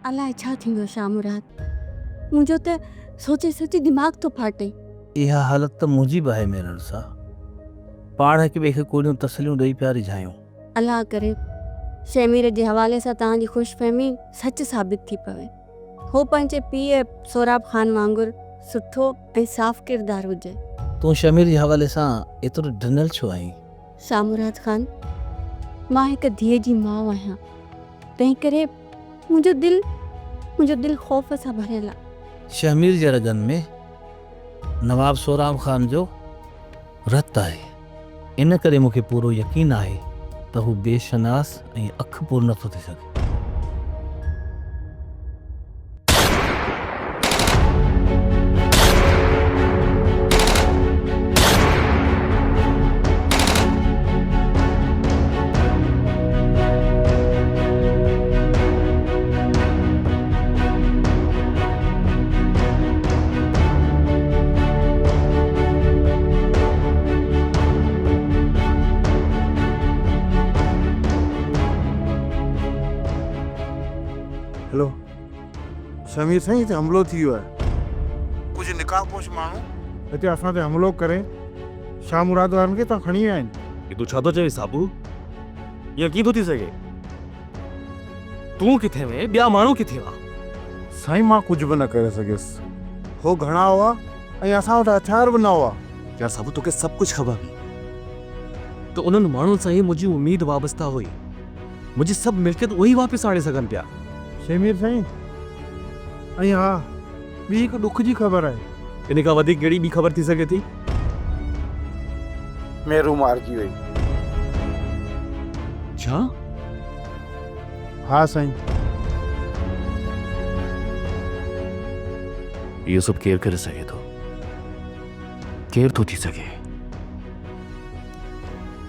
अलाए छा थींदो शाम रात। मुंहिंजो त सोचे सोचे दिमाग़ थो फाटे। इहा हालत त मुंहिंजी बि आहे मेरन सां। पाण हिक ॿिए खे कोड़ियूं तसलियूं ॾेई पिया रिझायूं। अलाह करे शमीर जे हवाले सां तव्हांजी ख़ुशफ़हमी सच साबित थी पवे। हो पंहिंजे पीउ सोराब ख़ान वांगुरु सुठो ऐं साफ़ किरदारु हुजे। तूं शमीर जे हवाले सां एतिरो ढिनल छो आहीं? शामुराद ख़ान, मां हिकु धीअ जी माउ आहियां, तंहिं करे मुंहिंजो दिलि ख़ौफ़ सां भरियल आहे। शमीर जे रगनि में नवाब सोराब ख़ान जो रतु आहे। इन करे मूंखे पूरो यकीन आहे त हू बेशनास ऐं अखि पूर नथो थी सघे। हेलो शमीर साईं, हिते हमलो थी वियो आहे। कुझु निकाह पोश माण्हू हिते असां ते हमलो करे शाह मुराद वारनि खे तव्हां खणी विया आहिनि। ये तू छा थो चवे साबू? ये कीअं थो थी सघे? तूं किथे में ॿिया माण्हू किथे हुआ? साईं मां कुझु बि न करे सघियुसि। हो घणा हुआ ऐं असां वटि हथियार बि न हुआ। यार साबू, तोखे सभु कुझु ख़बर हुई त उन्हनि माण्हुनि सां ई मुंहिंजी उमेद वाबस्ता हुई। मुंहिंजी सभु मिल्कियत उहे वापसि आणे सघनि पिया। शमीर साईं, ऐं हा ॿी हिकु ॾुख जी ख़बर आहे। इन खां वधीक कहिड़ी ॿी ख़बर थी सघे थी? मेरू मारिजी वई। छा? हा साईं। इहो सभु केरु करे सघे थो? केरु थो थी सघे?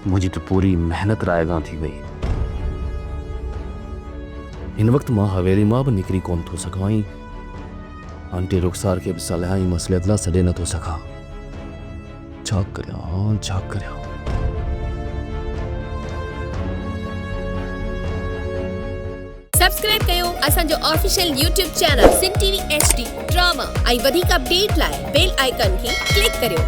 मुंहिंजी त पूरी महिनत रायगां थी वई। हिन वक़्तु मां हवेली मां बि निकिरी कोन थो सघां ऐं आंटी रुखसार खे बि सलाह ऐं मसलियत लाइ छॾे नथो सघां। छा करियां? सब्सक्राइब कयो असांजो official YouTube channel Sindh TV HD drama ऐं वधीक अपडेट लाइ बेल आइकन खे क्लिक करियो।